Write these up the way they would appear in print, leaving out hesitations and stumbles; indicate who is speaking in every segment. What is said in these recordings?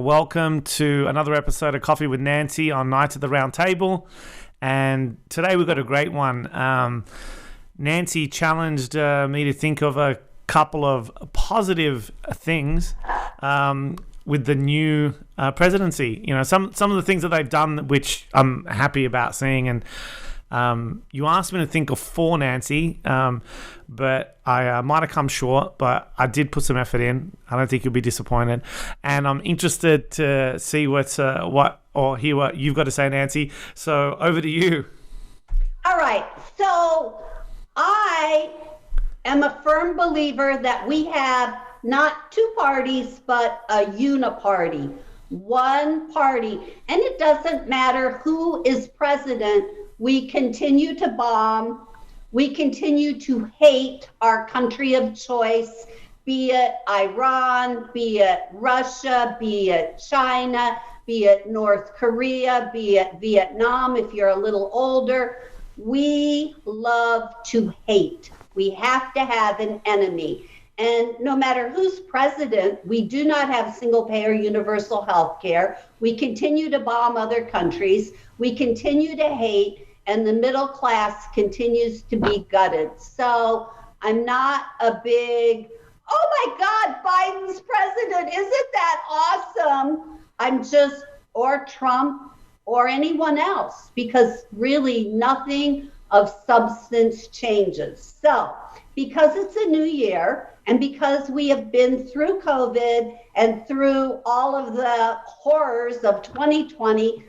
Speaker 1: Welcome to another episode of Coffee with Nancy on Nights at the Round Table. And today we've got a great one. Nancy challenged me to think of a couple of positive things with the new presidency. You know, some of the things that they've done, which I'm happy about seeing. And you asked me to think of four, Nancy, but I might have come short, but I did put some effort in. I don't think you'll be disappointed. And I'm interested to see hear what you've got to say, Nancy. So over to you.
Speaker 2: All right. So I am a firm believer that we have not two parties, but a uniparty, one party. And it doesn't matter who is president. We continue to bomb. We continue to hate our country of choice, be it Iran, be it Russia, be it China, be it North Korea, be it Vietnam, if you're a little older. We love to hate. We have to have an enemy. And no matter who's president, we do not have single-payer universal health care. We continue to bomb other countries. We continue to hate, and the middle class continues to be gutted. So I'm not a big, oh my God, Biden's president, isn't that awesome? I'm just, or Trump, or anyone else, because really nothing of substance changes. So because it's a new year, and because we have been through COVID and through all of the horrors of 2020,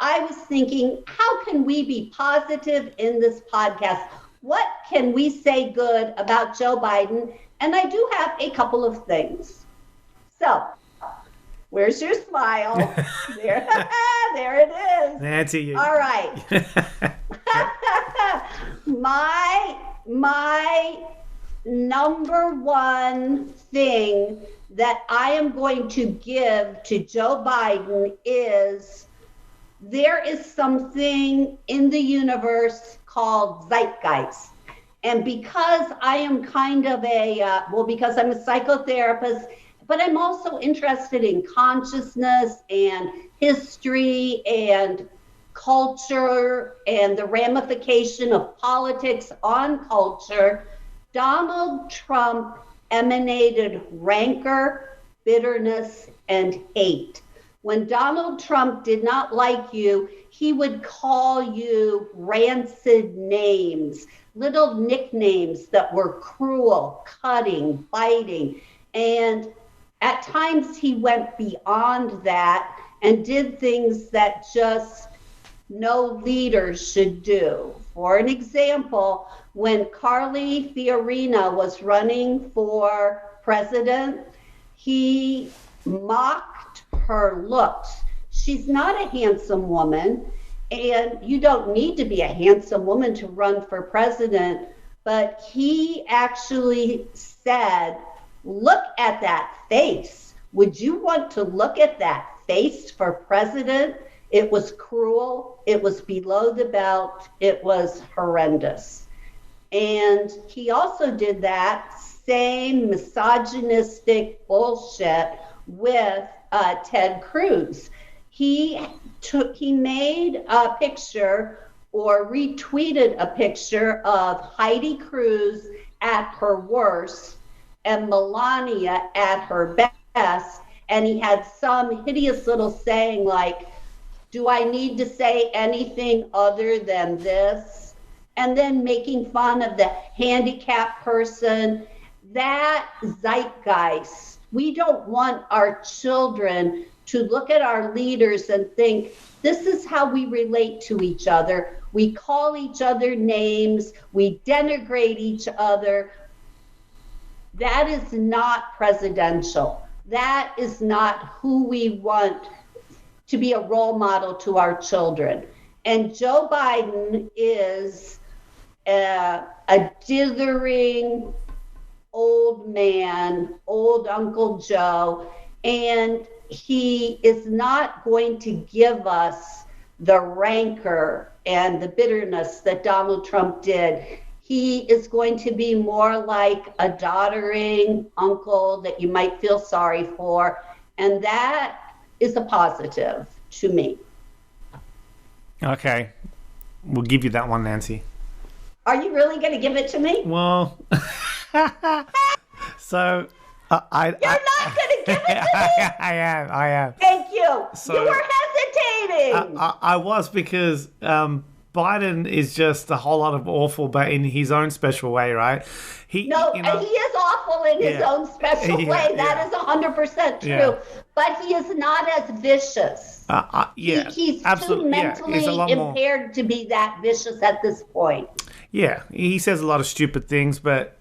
Speaker 2: I was thinking, how can we be positive in this podcast? What can we say good about Joe Biden? And I do have a couple of things. So, where's your smile? There, there it is.
Speaker 1: Nancy.
Speaker 2: All right. My number one thing that I am going to give to Joe Biden is there is something in the universe called zeitgeist. And because I am kind of because I'm a psychotherapist, but I'm also interested in consciousness and history and culture and the ramification of politics on culture, Donald Trump emanated rancor, bitterness, and hate. When Donald Trump did not like you, he would call you rancid names, little nicknames that were cruel, cutting, biting. And at times he went beyond that and did things that just no leader should do. For an example, when Carly Fiorina was running for president, he mocked her looks. She's not a handsome woman, and you don't need to be a handsome woman to run for president, but he actually said, look at that face. Would you want to look at that face for president? It was cruel. It was below the belt. It was horrendous. And he also did that same misogynistic bullshit with Ted Cruz. He made a picture or retweeted a picture of Heidi Cruz at her worst and Melania at her best. And he had some hideous little saying like, do I need to say anything other than this? And then making fun of the handicapped person. That zeitgeist. We don't want our children to look at our leaders and think, this is how we relate to each other. We call each other names. We denigrate each other. That is not presidential. That is not who we want to be a role model to our children. And Joe Biden is a dithering old man, old Uncle Joe, and he is not going to give us the rancor and the bitterness that Donald Trump did. He is going to be more like a doddering uncle that you might feel sorry for. And that is a positive to me.
Speaker 1: Okay. We'll give you that one, Nancy.
Speaker 2: Are you really going to give it to me?
Speaker 1: Well, so
Speaker 2: You're not going to give it to me?
Speaker 1: I am.
Speaker 2: Thank you.
Speaker 1: So,
Speaker 2: you were hesitating.
Speaker 1: I was, because Biden is just a whole lot of awful, but in his own special way, right?
Speaker 2: He is awful in his own special way. That is 100% true.
Speaker 1: Yeah.
Speaker 2: But he is not as vicious. He's too mentally impaired to be that vicious at this point.
Speaker 1: Yeah, he says a lot of stupid things, but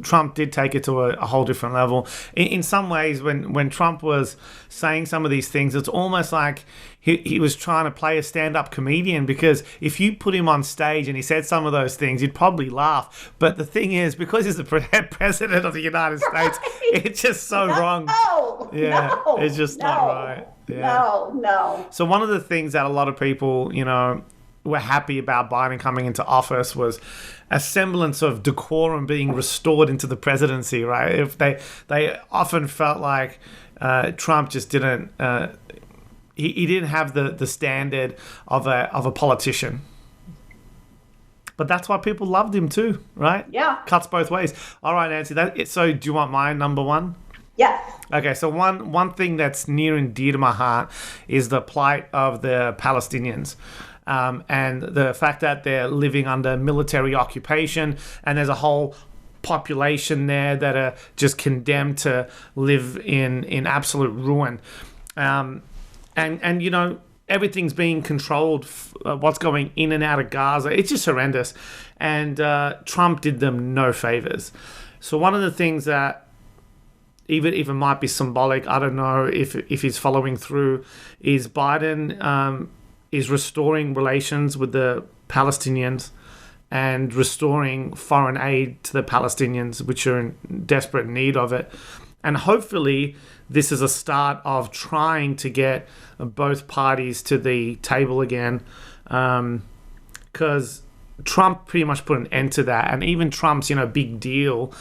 Speaker 1: Trump did take it to a whole different level. In some ways, when Trump was saying some of these things, it's almost like he was trying to play a stand-up comedian, because if you put him on stage and he said some of those things, you'd probably laugh. But the thing is, because he's the president of the United States, it's just so wrong. It's just not right. Yeah.
Speaker 2: No.
Speaker 1: So one of the things that a lot of people, were happy about Biden coming into office was a semblance of decorum being restored into the presidency, right? If they often felt like Trump just didn't he didn't have the standard of a politician. But that's why people loved him too, right?
Speaker 2: Yeah.
Speaker 1: Cuts both ways. All right, Nancy. So do you want my number one?
Speaker 2: Yes.
Speaker 1: Okay, so one thing that's near and dear to my heart is the plight of the Palestinians. And the fact that they're living under military occupation, and there's a whole population there that are just condemned to live in absolute ruin. And everything's being controlled, what's going in and out of Gaza. It's just horrendous. And Trump did them no favors. So one of the things that even might be symbolic, I don't know if he's following through, is Biden is restoring relations with the Palestinians and restoring foreign aid to the Palestinians, which are in desperate need of it. And hopefully this is a start of trying to get both parties to the table again, because Trump pretty much put an end to that. And even Trump's, big deal,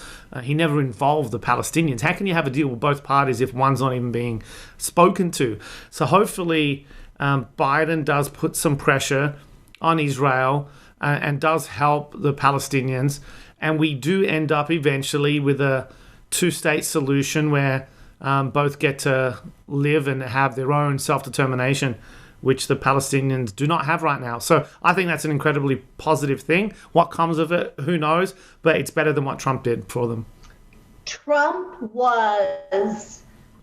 Speaker 1: he never involved the Palestinians. How can you have a deal with both parties if one's not even being spoken to? So hopefully Biden does put some pressure on Israel and does help the Palestinians, and we do end up eventually with a two-state solution where both get to live and have their own self-determination, which the Palestinians do not have right now. So I think that's an incredibly positive thing. What comes of it, who knows? But it's better than what Trump did for them.
Speaker 2: Trump was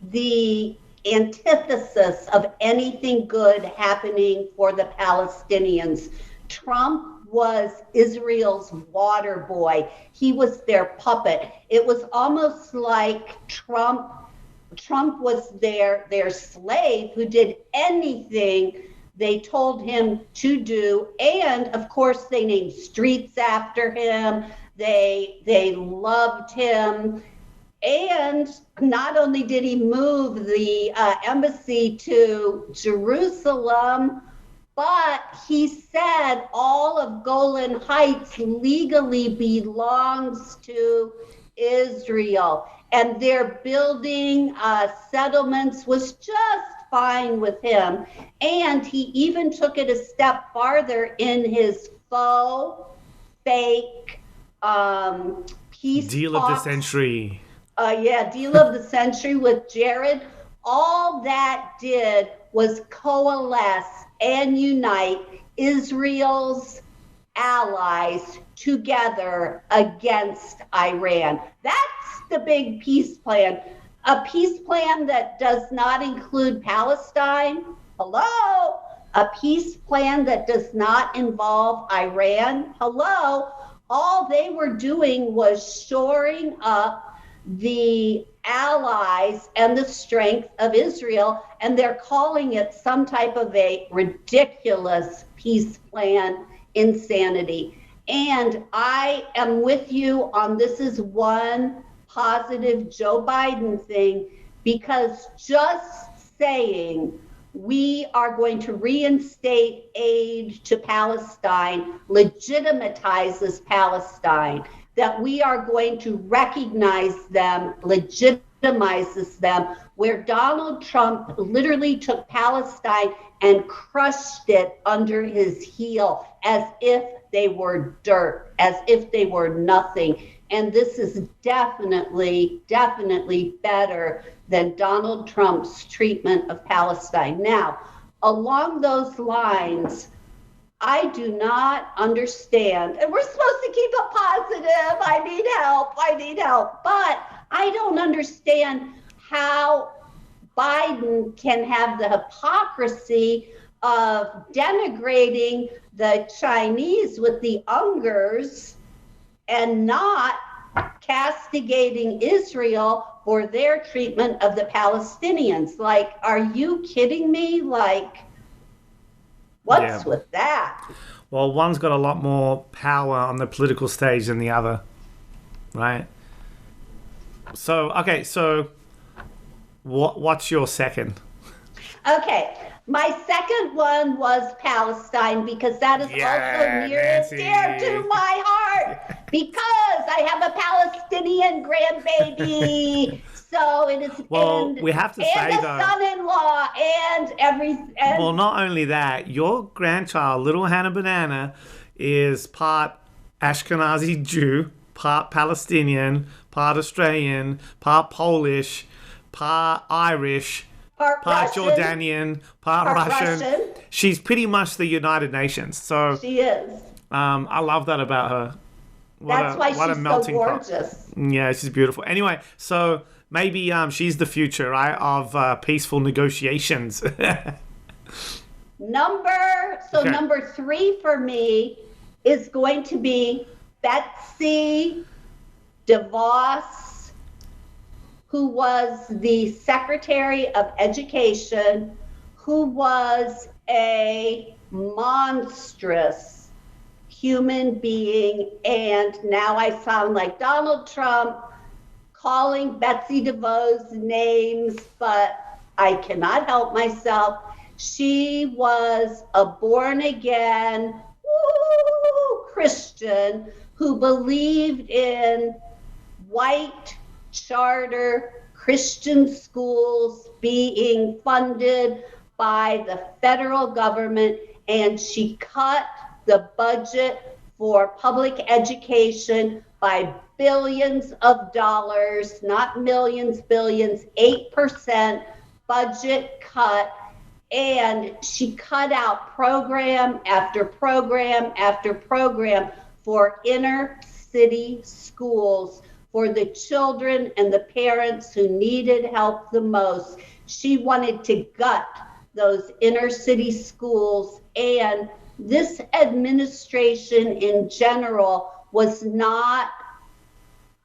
Speaker 2: the antithesis of anything good happening for the Palestinians. Trump was Israel's water boy. He was their puppet. It was almost like Trump was their slave who did anything they told him to do. And of course they named streets after him. They loved him. And not only did he move the embassy to Jerusalem, but he said all of Golan Heights legally belongs to Israel. And their building settlements was just fine with him. And he even took it a step farther in his fake peace
Speaker 1: deal
Speaker 2: talks.
Speaker 1: Of the century.
Speaker 2: Deal of the century with Jared. All that did was coalesce and unite Israel's allies together against Iran. That's the big peace plan. A peace plan that does not include Palestine. Hello? A peace plan that does not involve Iran. Hello? All they were doing was shoring up the allies and the strength of Israel, and they're calling it some type of a ridiculous peace plan insanity. And I am with you on this is one positive Joe Biden thing, because just saying we are going to reinstate aid to Palestine legitimizes Palestine, that we are going to recognize them legitimizes legitimizes them, where Donald Trump literally took Palestine and crushed it under his heel as if they were dirt, as if they were nothing. And this is definitely better than Donald Trump's treatment of Palestine. Now, along those lines, I do not understand, and we're supposed to keep it positive. I need help. But I don't understand how Biden can have the hypocrisy of denigrating the Chinese with the Uyghurs and not castigating Israel for their treatment of the Palestinians. Like, are you kidding me? Like, what's with that?
Speaker 1: Well, one's got a lot more power on the political stage than the other, right? So, okay, so what's your second?
Speaker 2: Okay, my second one was Palestine because that is also near and dear to my heart because I have a Palestinian grandbaby. So it is,
Speaker 1: well, we have to say,
Speaker 2: a
Speaker 1: though,
Speaker 2: son-in-law and everything.
Speaker 1: Well, not only that, your grandchild, little Hannah Banana, is part Ashkenazi Jew, part Palestinian, part Australian, part Polish, part Irish, part Russian, Jordanian, part Russian. She's pretty much the United Nations. So
Speaker 2: she is.
Speaker 1: I love that about her.
Speaker 2: That's why she's so gorgeous.
Speaker 1: Yeah, she's beautiful. Anyway, so maybe she's the future, right, of peaceful negotiations.
Speaker 2: Number 3 for me is going to be Betsy DeVos, who was the Secretary of Education, who was a monstrous human being. And now I sound like Donald Trump calling Betsy DeVos names, but I cannot help myself. She was a born-again Christian who believed in white charter Christian schools being funded by the federal government, and she cut the budget for public education by billions of dollars, not millions, billions, 8% budget cut. And she cut out program after program after program for inner city schools for the children and the parents who needed help the most. She wanted to gut those inner city schools, and this administration in general was not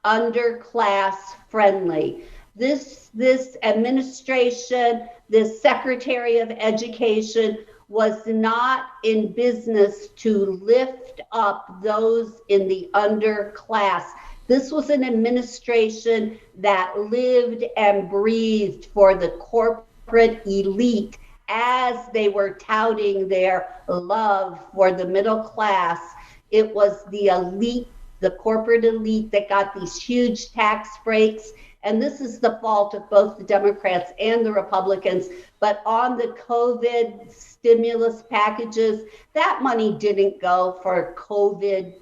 Speaker 2: underclass friendly. This administration, this Secretary of Education, was not in business to lift up those in the underclass. This was an administration that lived and breathed for the corporate elite as they were touting their love for the middle class. It was the elite, the corporate elite, that got these huge tax breaks. And this is the fault of both the Democrats and the Republicans. But on the COVID stimulus packages, that money didn't go for COVID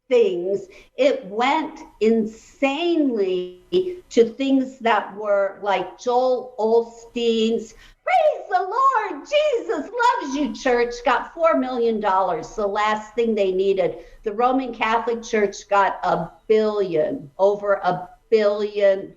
Speaker 2: things. It went insanely to things that were like Joel Osteen's "Praise the Lord, Jesus loves you" church got $4 million, the last thing they needed. The Roman Catholic Church got over $1 billion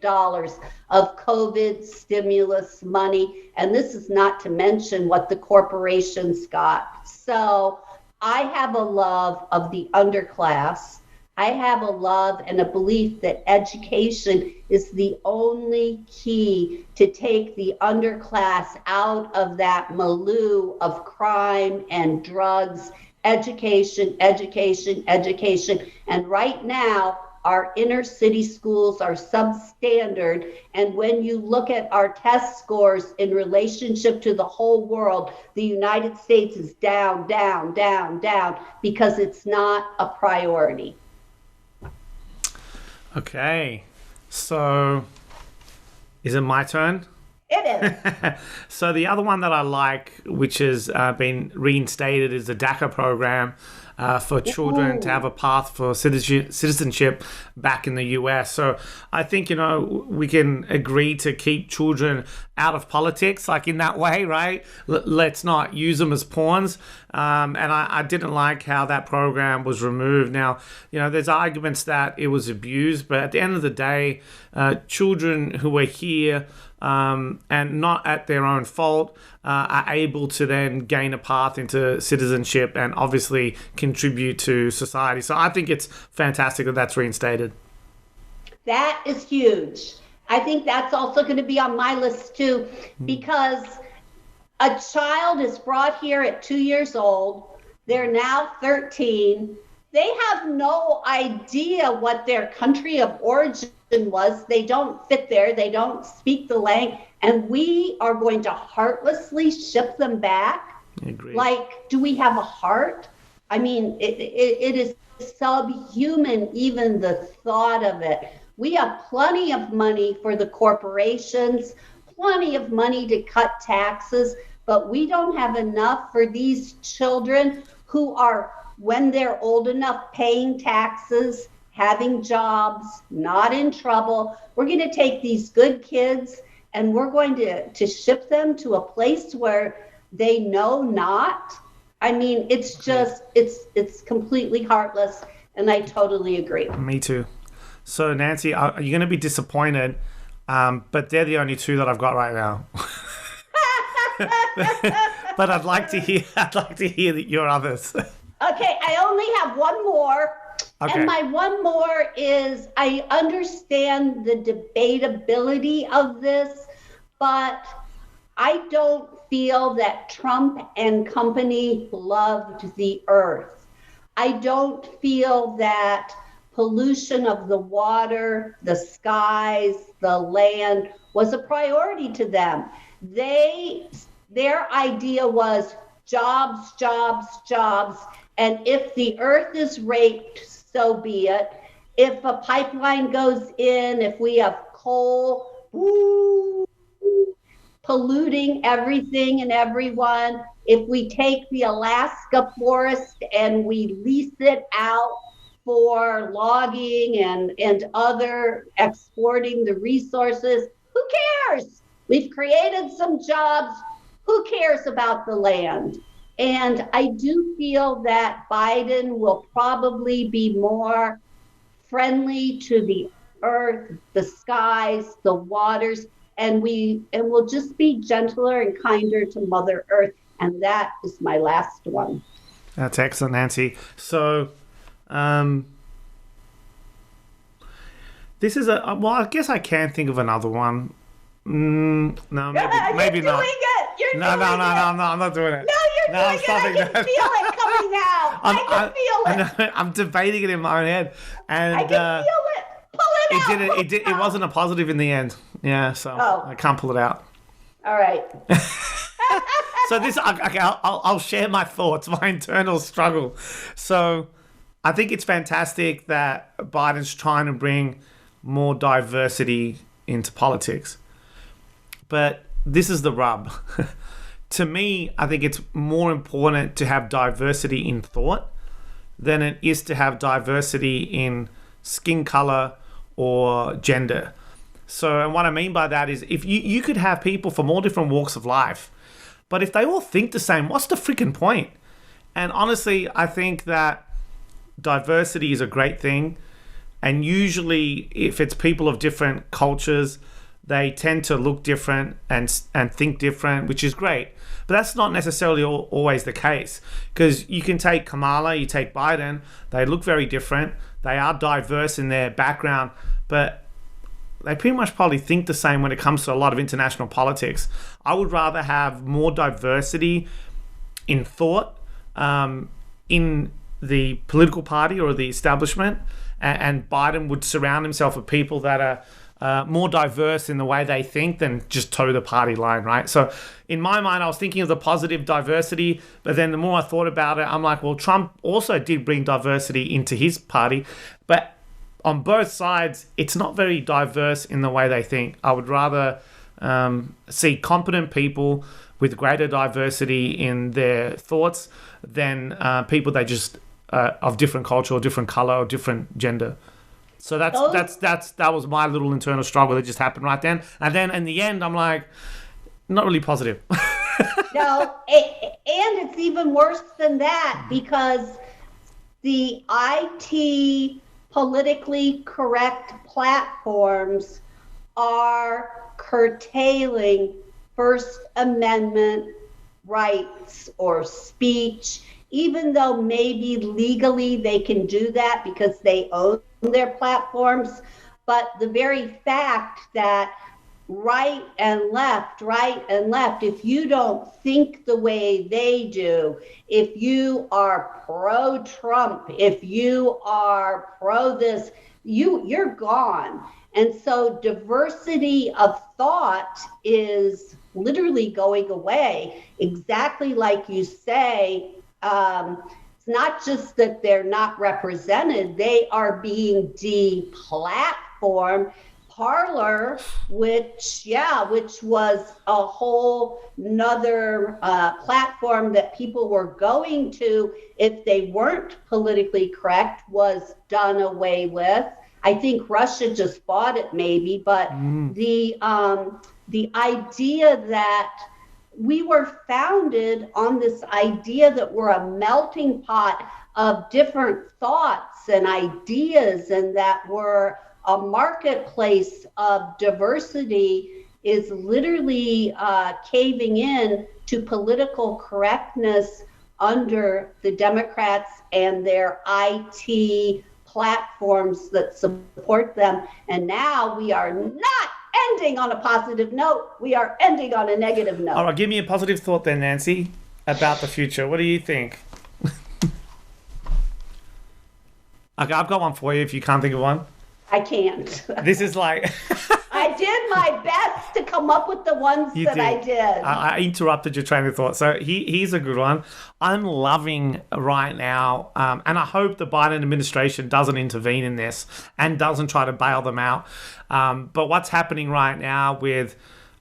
Speaker 2: of COVID stimulus money. And this is not to mention what the corporations got. So I have a love of the underclass. I have a love and a belief that education is the only key to take the underclass out of that milieu of crime and drugs. Education, education, education. And right now, our inner city schools are substandard. And when you look at our test scores in relationship to the whole world, the United States is down, down, down, down, because it's not a priority.
Speaker 1: Okay. So Is it my turn?
Speaker 2: It is.
Speaker 1: So the other one that I like, which has been reinstated, is the DACA program for children to have a path for citizenship back in the US. So I think, we can agree to keep children out of politics, like in that way, right? Let's not use them as pawns. And I didn't like how that program was removed. Now, there's arguments that it was abused, but at the end of the day, children who are here and not at their own fault are able to then gain a path into citizenship and obviously contribute to society. So I think it's fantastic that that's reinstated.
Speaker 2: That is huge. I think that's also going to be on my list too, because a child is brought here at 2 years old. They're now 13. They have no idea what their country of origin was. They don't fit there. They don't speak the language. And we are going to heartlessly ship them back.
Speaker 1: Agreed.
Speaker 2: Like, do we have a heart? I mean, it is subhuman, even the thought of it. We have plenty of money for the corporations, plenty of money to cut taxes, but we don't have enough for these children who are, when they're old enough, paying taxes, having jobs, not in trouble. We're going to take these good kids and we're going to ship them to a place where they know not. I mean, it's just, it's completely heartless, and I totally agree.
Speaker 1: Me too. So, Nancy, you're going to be disappointed, but they're the only two that I've got right now. But I'd like to hear your others.
Speaker 2: Okay, I only have one more. Okay. And my one more is, I understand the debatability of this, but I don't feel that Trump and company loved the earth. I don't feel that pollution of the water, the skies, the land was a priority to them. Their idea was jobs, jobs, jobs. And if the earth is raped, so be it. If a pipeline goes in, if we have coal, polluting everything and everyone, if we take the Alaska forest and we lease it out for logging and other exporting the resources, who cares? We've created some jobs. Who cares about the land? And I do feel that Biden will probably be more friendly to the earth, the skies, the waters, and we'll just be gentler and kinder to Mother Earth. And that is my last one.
Speaker 1: That's excellent, Nancy. So, this is I guess I can think of another one. No, maybe not. I'm not doing it.
Speaker 2: No, you're doing it. I can feel it coming now. I can feel it.
Speaker 1: I'm debating it in my own head, and
Speaker 2: I can feel it. Pull it out.
Speaker 1: It wasn't a positive in the end. Yeah, so I can't pull it out.
Speaker 2: All right.
Speaker 1: So this, okay, I'll share my thoughts, my internal struggle. So I think it's fantastic that Biden's trying to bring more diversity into politics. But this is the rub. To me, I think it's more important to have diversity in thought than it is to have diversity in skin color or gender. So, and what I mean by that is, if you could have people from all different walks of life, but if they all think the same, what's the freaking point? And honestly, I think that diversity is a great thing. And usually, if it's people of different cultures, they tend to look different and think different, which is great. But that's not necessarily always the case, because you can take Kamala, you take Biden, they look very different. They are diverse in their background, but they pretty much probably think the same when it comes to a lot of international politics. I would rather have more diversity in thought, in the political party or the establishment, and Biden would surround himself with people that are more diverse in the way they think than just toe the party line, right? So in my mind, I was thinking of the positive diversity, but then the more I thought about it, I'm like, well, Trump also did bring diversity into his party, but on both sides, it's not very diverse in the way they think. I would rather see competent people with greater diversity in their thoughts than people that just of different culture or different color or different gender. So that was my little internal struggle that just happened right then. And then in the end, I'm like, not really positive.
Speaker 2: No, and it's even worse than that, because the IT politically correct platforms are curtailing First Amendment rights or speech, even though maybe legally they can do that because they own their platforms. But the very fact that right and left, if you don't think the way they do, if you are pro-Trump, if you are pro this, you're gone. And so diversity of thought is literally going away. Exactly like you say, it's not just that they're not represented, they are being deplatformed. Parler, which was a whole nother platform that people were going to if they weren't politically correct, was done away with. I think Russia just bought it maybe, but the idea that we were founded on this idea that we're a melting pot of different thoughts and ideas, and that we're a marketplace of diversity, is literally caving in to political correctness under the Democrats and their IT platforms that support them. And now we are not ending on a positive note. We are ending on a negative note.
Speaker 1: All right, give me a positive thought then, Nancy, about the future. What do you think? Okay, I've got one for you if you can't think of one.
Speaker 2: I can't.
Speaker 1: This is like...
Speaker 2: I did my best to come up with the ones I did.
Speaker 1: I interrupted your train of thought. So here's a good one. I'm loving right now, and I hope the Biden administration doesn't intervene in this and doesn't try to bail them out. But what's happening right now with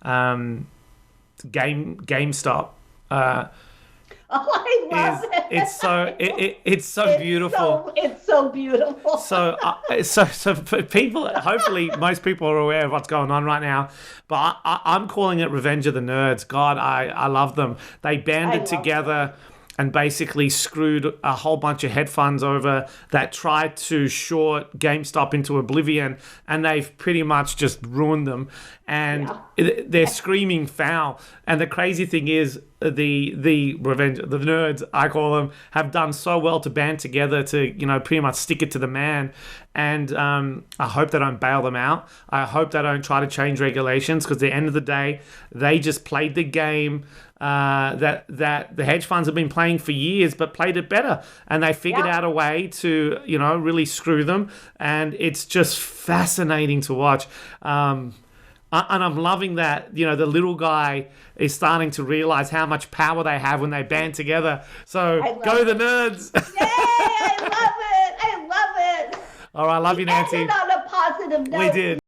Speaker 1: GameStop...
Speaker 2: I love it.
Speaker 1: It's so beautiful.
Speaker 2: It's so beautiful.
Speaker 1: So for people, hopefully most people are aware of what's going on right now. But I'm calling it Revenge of the Nerds. God, I love them. They banded together and basically screwed a whole bunch of hedge funds over that tried to short GameStop into oblivion, and they've pretty much just ruined them. And they're screaming foul. And the crazy thing is, the Revenge, the nerds, I call them, have done so well to band together to, pretty much stick it to the man. And I hope they don't bail them out. I hope they don't try to change regulations, because at the end of the day, they just played the game that the hedge funds have been playing for years, but played it better. And they figured out a way to, really screw them. And it's just fascinating to watch. And I'm loving that, the little guy is starting to realize how much power they have when they band together. So go the nerds.
Speaker 2: Yay, I love it.
Speaker 1: All right, love you, Nancy.
Speaker 2: Ended on a positive note.
Speaker 1: We did.